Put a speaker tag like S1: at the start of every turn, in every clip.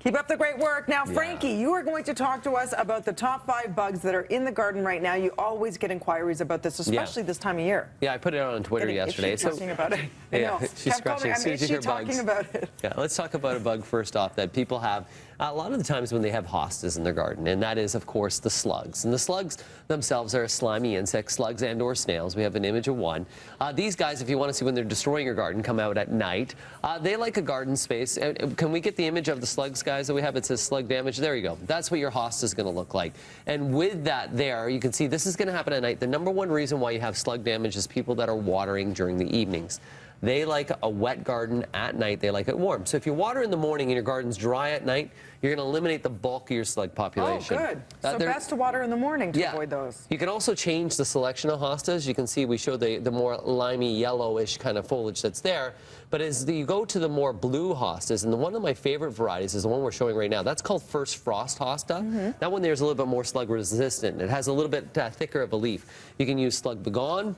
S1: Keep up the great work. Now, Frankie, you are going to talk to us about the top 5 bugs that are in the garden right now. You always get inquiries about this, especially this time of year.
S2: Yeah, I put it on Twitter yesterday.
S1: She's talking about it.
S2: Yeah, she's scratching.
S1: Is she talking about it?
S2: Yeah, let's talk about a bug first off that people have a lot of the times when they have hostas in their garden, and that is, of course, the slugs. And the slugs themselves are a slimy insect, slugs and or snails. We have an image of one. These guys, if you want to see when they're destroying your garden, come out at night. They like a garden space. Can we get the image of the slugs, guys, that we have? It says slug damage. There you go. That's what your hosta is going to look like. And with that there, you can see this is going to happen at night. The number one reason why you have slug damage is people that are watering during the evenings. They like a wet garden at night. They like it warm. So if you water in the morning and your garden's dry at night, you're going to eliminate the bulk of your slug population.
S1: Oh, good. So best to water in the morning to avoid those. You
S2: can also change the selection of hostas. You can see we show the more limey, yellowish kind of foliage that's there. But as you go to the more blue hostas, and one of my favorite varieties is the one we're showing right now. That's called First Frost hosta. That one there's a little bit more slug resistant. It has a little bit thicker of a leaf. You can use Slug Begone,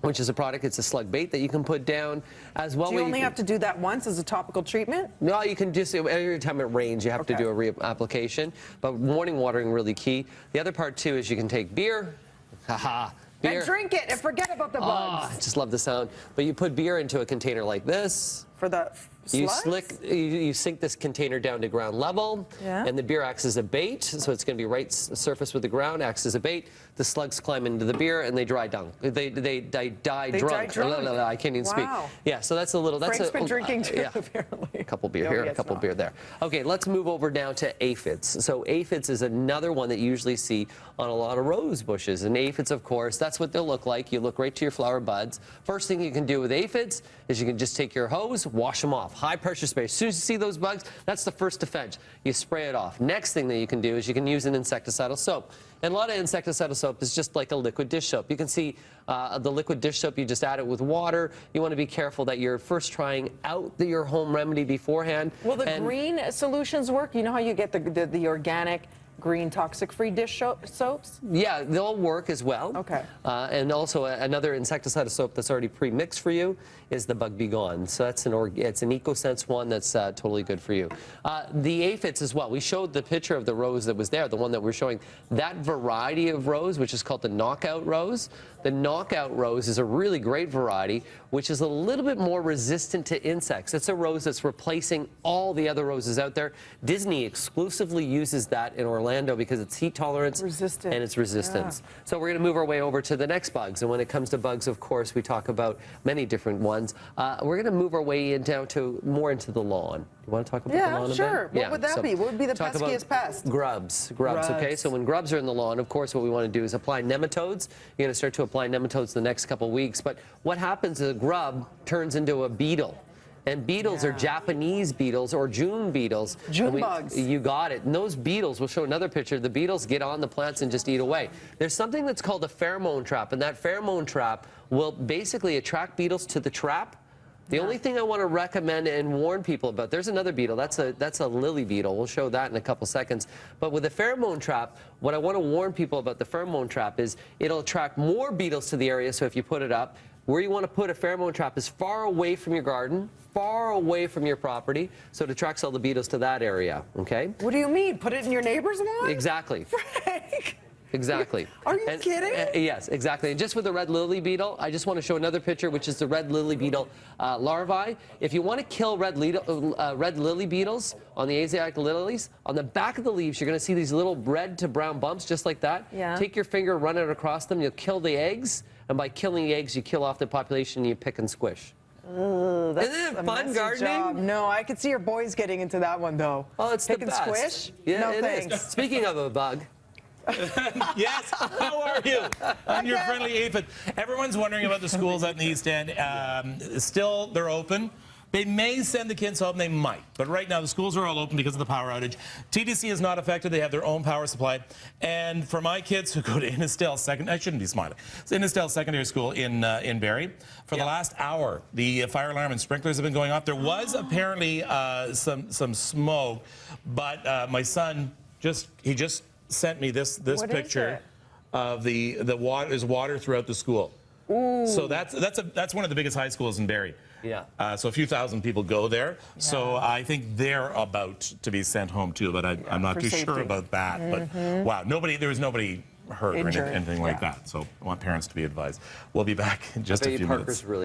S2: which is a product, it's a slug bait that you can put down as well.
S1: Do you only have to do that once as a topical treatment?
S2: No, you can just, every time it rains, you have to do a reapplication. But morning watering really key. The other part too is you can take beer, beer.
S1: And drink it and forget about the bugs.
S2: I just love the sound. But you put beer into a container like this.
S1: For the slugs?
S2: You sink this container down to ground level, and the beer acts as a bait, so it's going to be right surface with the ground, acts as a bait. The slugs climb into the beer and they dry down. They die drunk. I can't even speak. Yeah, so that's a little.
S1: Frank's been drinking too, apparently.
S2: A couple beer here, a couple beer there. Okay, let's move over now to aphids. So aphids is another one that you usually see on a lot of rose bushes. And aphids, of course, that's what they'll look like. You look right to your flower buds. First thing you can do with aphids is you can just take your hose, wash them off. High pressure spray. As soon as you see those bugs, that's the first defense. You spray it off. Next thing that you can do is you can use an insecticidal soap. And a lot of insecticidal soap is just like a liquid dish soap. You can see the liquid dish soap, you just add it with water. You want to be careful that you're first trying out your home remedy beforehand.
S1: Will the green solutions work? You know how you get the organic green toxic-free dish soaps? Yeah,
S2: they'll work as well.
S1: Okay.
S2: And also another insecticidal soap that's already pre-mixed for you is the Bug Be Gone. So that's it's an EcoSense one that's totally good for you. The aphids as well. We showed the picture of the rose that was there, the one that we're showing. That variety of rose, which is called the knockout rose. The knockout rose is a really great variety, which is a little bit more resistant to insects. It's a rose that's replacing all the other roses out there. Disney exclusively uses that in Orlando because it's heat tolerance and it's resistance. So we're going to move our way over to the next bugs. And when it comes to bugs, of course, we talk about many different ones. We're going to move our way down to more into the lawn. You want to talk about the lawn a bit?
S1: Sure. What would that be? What would be the peskiest pest?
S2: Grubs. Okay, so when grubs are in the lawn, of course, what we want to do is apply nematodes. You're going to start to apply nematodes the next couple weeks. But what happens is a grub turns into a beetle. And beetles are Japanese beetles or June beetles.
S1: June bugs.
S2: You got it. And those beetles, we'll show another picture, the beetles get on the plants and just eat away. There's something that's called a pheromone trap, and that pheromone trap will basically attract beetles to the trap. The only thing I want to recommend and warn people about, there's another beetle, that's a lily beetle. We'll show that in a couple seconds. But with the pheromone trap, what I want to warn people about the pheromone trap is it'll attract more beetles to the area, so if you put it up, where you want to put a pheromone trap is far away from your garden, far away from your property, so it attracts all the beetles to that area, okay?
S1: What do you mean? Put it in your neighbor's lawn?
S2: Exactly.
S1: Frank!
S2: Exactly.
S1: Are you kidding?
S2: Yes, exactly. And just with the red lily beetle, I just want to show another picture, which is the red lily beetle larvae. If you want to kill red lily beetles on the Asiatic lilies, on the back of the leaves, you're going to see these little red to brown bumps, just like that. Take your finger, run it across them, you'll kill the eggs, and by killing the eggs, you kill off the population, and you pick and squish.
S1: That's
S2: Isn't it fun gardening?
S1: Job. No, I could see your boys getting into that one, though.
S2: Oh, it's
S1: pick
S2: the
S1: and
S2: best.
S1: Squish?
S2: Yeah,
S1: no,
S2: it
S1: thanks.
S2: is. Speaking of a bug.
S3: Yes, how are you? I'm your friendly aphid. Everyone's wondering about the schools out in the East End. Still, they're open. They may send the kids home, they might. But right now, the schools are all open because of the power outage. TTC is not affected. They have their own power supply. And for my kids who go to Innisdale I shouldn't be smiling. It's Innisdale Secondary School in Barrie. For the last hour, the fire alarm and sprinklers have been going off. There was apparently some smoke, but my son just sent me this picture of the water. There's water throughout the school.
S1: Ooh.
S3: So that's one of the biggest high schools in Barrie.
S2: Yeah.
S3: So a few thousand people go there. So I think they're about to be sent home too, but I'm not
S1: for
S3: too sure
S1: safety.
S3: about that. But wow, there was nobody hurt or
S1: Injured.
S3: anything like that. So I want parents to be advised. We'll be back in just a few minutes.
S2: Parker's really